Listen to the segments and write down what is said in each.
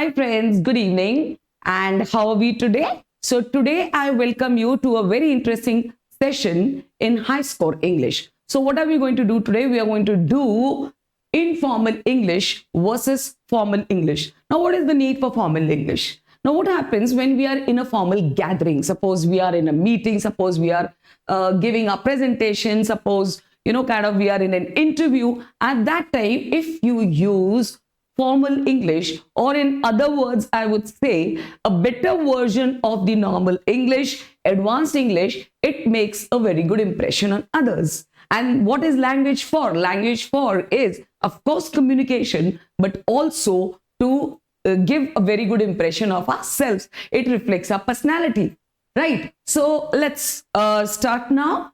Hi friends, good evening. And how are we today? So today I welcome you to a very interesting session in High Score English. So what are we going to do today? We are going to do informal English versus formal English. Now what is the need for formal English? Now what happens when we are in a formal gathering? Suppose we are in a meeting, suppose we are giving a presentation, suppose we are in an interview. At that time, if you use formal English, or in other words, I would say a better version of the normal English, advanced English, it makes a very good impression on others. And what is language for? Language for is, of course, communication, but also to give a very good impression of ourselves. It reflects our personality, right? So let's start now.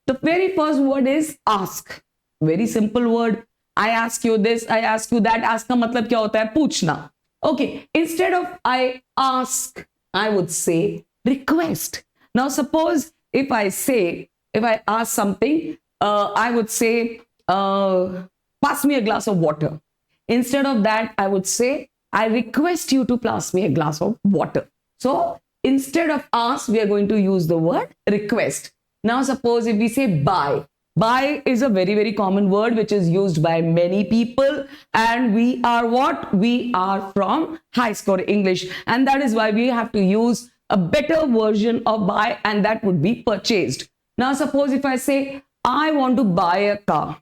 The very first word is ask. Very simple word. I ask you this, I ask you that. Ask का मतलब क्या होता है? पूछना. Okay. Instead of I ask, I would say request. Now suppose if I ask something, I would say pass me a glass of water. Instead of that, I would say I request you to pass me a glass of water. So instead of ask, we are going to use the word request. Now suppose if we say buy. Buy is a very, very common word which is used by many people, and we are what? We are from High Score English, and that is why we have to use a better version of buy, and that would be purchased. Now suppose if I say I want to buy a car,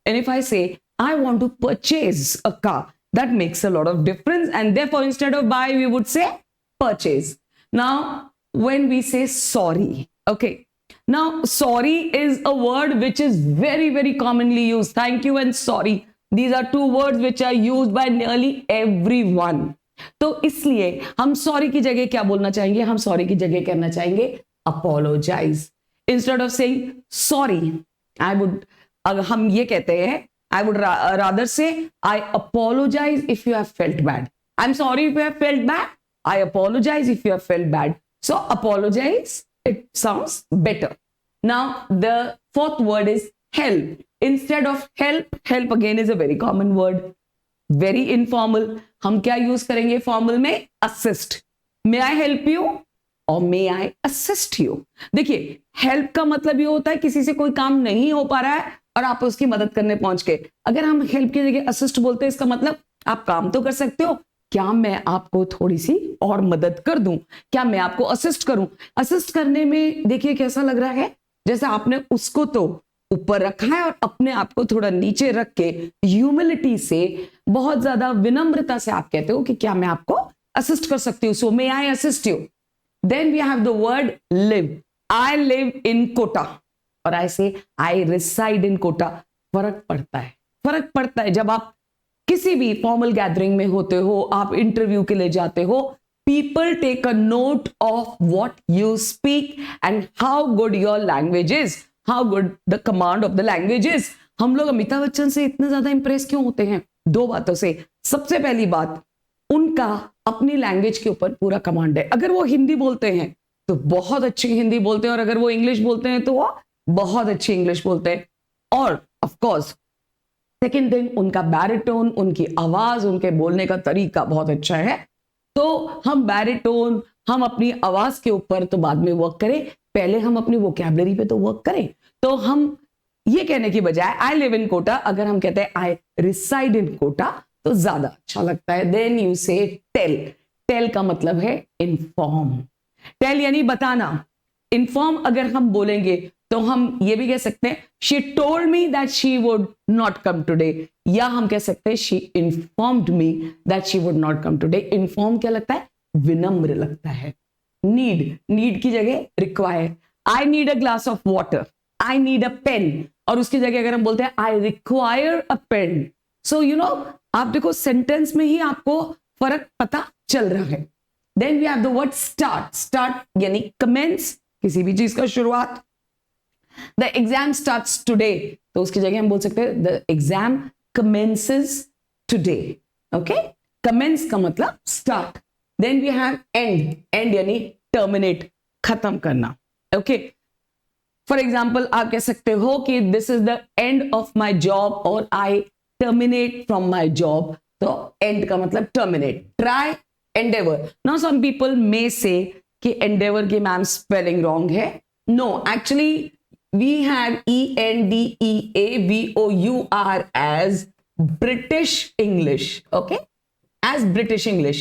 and if I say I want to purchase a car, that makes a lot of difference, and therefore instead of buy we would say purchase. Now when we say sorry, okay, now sorry is a word which is very, very commonly used. Thank you and sorry, these are two words which are used by nearly everyone. तो इसलिए हम sorry की जगह क्या बोलना चाहेंगे? हम sorry की जगह कहना चाहेंगे apologize. Instead of saying sorry, अगर हम ये कहते हैं, I would rather say I apologize if you have felt bad. I'm sorry if you have felt bad. I apologize if you have felt bad. So apologize, it sounds better. Now the fourth word is help. Instead of help, help again is a very common word, very informal. हम क्या use करेंगे formal में? Assist. May I help you? और may I assist you? देखिए help का मतलब ये होता है किसी से कोई काम नहीं हो पा रहा है और आप उसकी मदद करने पहुंच गए. अगर हम help की जगह assist बोलते हैं, इसका मतलब आप काम तो कर सकते हो, क्या मैं आपको थोड़ी सी और मदद कर दूं? क्या मैं आपको असिस्ट करूं? असिस्ट करने में देखिए कैसा लग रहा है, जैसे आपने उसको तो ऊपर रखा है और अपने आप को थोड़ा नीचे रख के ह्यूमिलिटी से, बहुत ज्यादा विनम्रता से आप कहते हो कि क्या मैं आपको असिस्ट कर सकती हूं? So may I assist you. Then we have the word live. I live in Kota और आई से आई रिसाइड इन कोटा. फर्क पड़ता है जब आप किसी भी फॉर्मल गैदरिंग में होते हो, आप इंटरव्यू के लिए जाते हो. People take a note of what you speak and how good your language is, how good the command of the language is. हम लोग अमिताभ बच्चन से इतने ज्यादा इंप्रेस क्यों होते हैं? दो बातों से. सबसे पहली बात, उनका अपनी लैंग्वेज के ऊपर पूरा कमांड है. अगर वो हिंदी बोलते हैं तो बहुत अच्छी हिंदी बोलते हैं, और अगर वो इंग्लिश बोलते हैं तो वो बहुत अच्छी इंग्लिश बोलते हैं. और ऑफ कोर्स सेकेंड थिंग, उनका बैरिटोन, उनकी आवाज, उनके बोलने का तरीका बहुत अच्छा है. तो हम बैरिटोन, हम अपनी आवाज के ऊपर तो बाद में वर्क करें, पहले हम अपनी वोकैबुलरी पे तो वर्क करें. तो हम ये कहने की बजाय आई लिव इन कोटा, अगर हम कहते हैं आई रिसाइड इन कोटा तो ज्यादा अच्छा लगता है. देन यू से टेल. टेल का मतलब है इन्फॉर्म. टेल यानी बताना. इन्फॉर्म अगर हम बोलेंगे तो हम ये भी कह सकते हैं she told me that she would not come today, या हम कह सकते हैं she informed me that she would not come today. Inform क्या लगता है? विनम्र लगता है. नीड की जगह require. I need a glass of water. I need a pen, और उसकी जगह अगर हम बोलते हैं आई रिक्वायर अ पेन. सो आप देखो सेंटेंस में ही आपको फर्क पता चल रहा है. Then we have the word start. Start यानी कमेंस, किसी भी चीज का शुरुआत. The exam starts today, तो उसकी जगह हम बोल सकते हैं the exam commences today. Okay? Commence का मतलब start. Then we have end. End यानी terminate, खत्म करना. Okay? For example, आप कह सकते हो कि this is the end of my job, or I terminate from my job तो end का मतलब terminate. Try, endeavor. Now some people may say कि endeavor की मैम spelling wrong है. No, actually we have ENDEAVOUR as British English. Okay? As British English.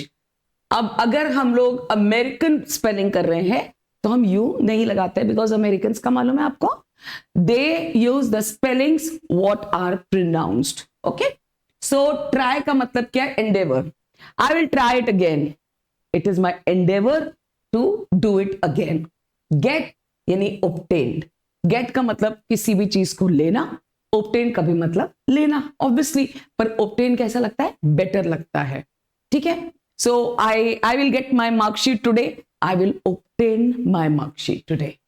अब अगर हम लोग अमेरिकन स्पेलिंग कर रहे हैं तो हम यू नहीं लगाते बिकॉज अमेरिकन का मालूम है आपको, they use the spellings what are pronounced. Okay, so try का मतलब क्या है? Endeavour. I will try it again. It is my endeavour to do it again. Get यानी obtained. गेट का मतलब किसी भी चीज को लेना, obtain का भी मतलब लेना ऑब्वियसली, पर obtain कैसा लगता है? बेटर लगता है. ठीक है, so I will get my mark sheet today. I will obtain my mark sheet today.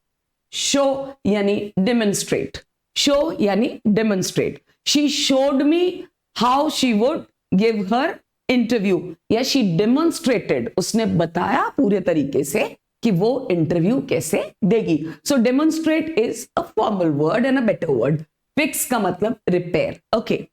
Show यानी demonstrate. Show यानी demonstrate. She showed me how she would give her interview. या she demonstrated. उसने बताया पूरे तरीके से कि वो इंटरव्यू कैसे देगी. So demonstrate is a formal word and a better word. Fix का मतलब repair. Okay.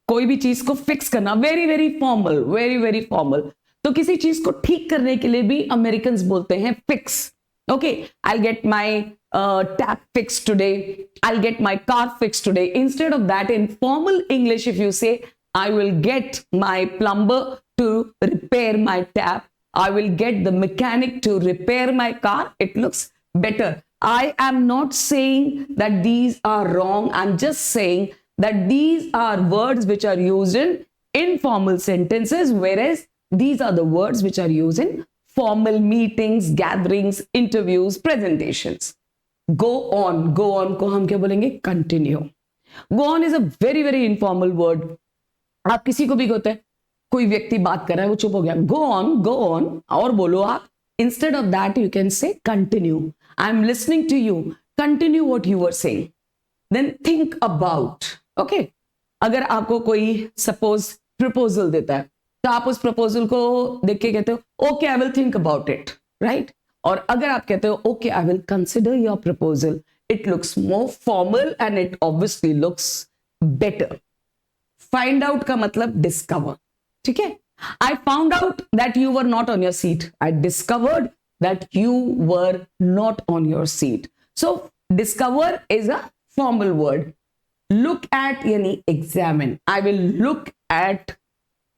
कोई भी चीज को फिक्स करना, very very formal, very very formal. तो किसी चीज को ठीक करने के लिए भी अमेरिकन बोलते हैं fix. Okay, I get my tap fix today, I get my car fix today. Instead of that in formal English if you say I will get my plumber to repair my tap, I will get the mechanic to repair my car, it looks better. I am not saying that these are wrong. I'm just saying that these are words which are used in informal sentences, whereas these are the words which are used in formal meetings, gatherings, interviews, presentations. Go on. Go on को हम क्या बोलेंगे? Continue. Go on is a very, very informal word. आप किसी को भी कहते हैं, कोई व्यक्ति बात कर रहा है, वो चुप हो गया. Go on, और बोलो आप. Instead of that, you can say continue. I'm listening to you. Continue what you were saying. Then think about. Okay? अगर आपको कोई suppose proposal देता है, तो आप उस proposal को देख के कहते हो, okay, I will think about it. Right? और अगर आप कहते हो, okay, I will consider your proposal, it looks more formal and it obviously looks better. Find out का मतलब discover. ठीक है? I found out that you were not on your seat. I discovered that you were not on your seat. So discover is a formal word. Look at यानी examine. I will look at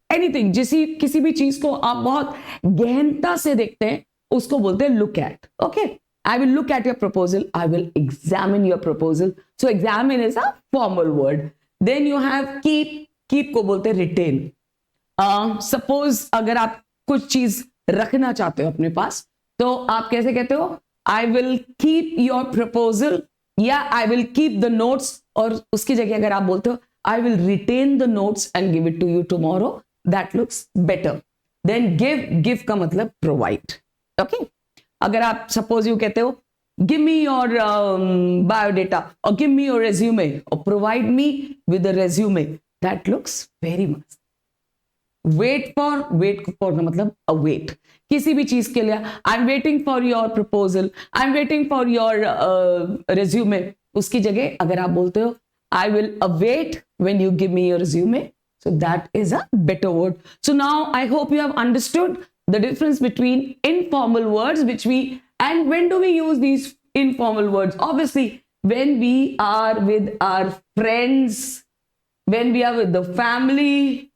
anything. किसी भी चीज को आप बहुत गहनता से देखते हैं, उसको बोलते हैं look at. Okay? I will look at your proposal. I will examine your proposal. So examine is a formal word. Then you have keep. Keep को बोलते हैं retain. Suppose अगर आप कुछ चीज रखना चाहते हो अपने पास, तो आप कैसे कहते हो? I will keep your proposal या I will keep the notes, और उसकी जगह अगर आप बोलते हो I will retain the notes and give it to you tomorrow, that looks better. Then give का मतलब provide. Okay? अगर आप suppose you कहते हो give me your biodata or give me your resume or provide me with a resume, that looks very much. Wait for का मतलब await. किसी भी चीज के लिए I'm waiting for your proposal, I'm waiting for your resume, उसकी जगह अगर आप बोलते हो I will await when you give me your resume, so that is a better word. So now I hope you have understood the difference between informal words and when do we use these informal words? Obviously when we are with our friends, when we are with the family.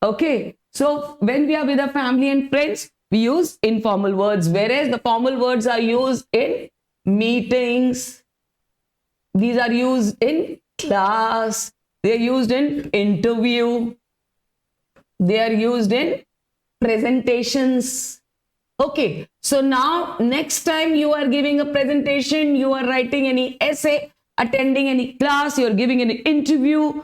Okay, so when we are with our family and friends, we use informal words, whereas the formal words are used in meetings. These are used in class. They are used in interview. They are used in presentations. Okay, so now next time you are giving a presentation, you are writing any essay, attending any class, you are giving an interview,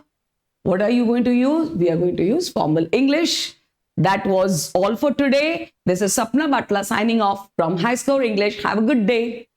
what are you going to use? We are going to use formal English. That was all for today. This is Sapna Batla signing off from High Score English. Have a good day.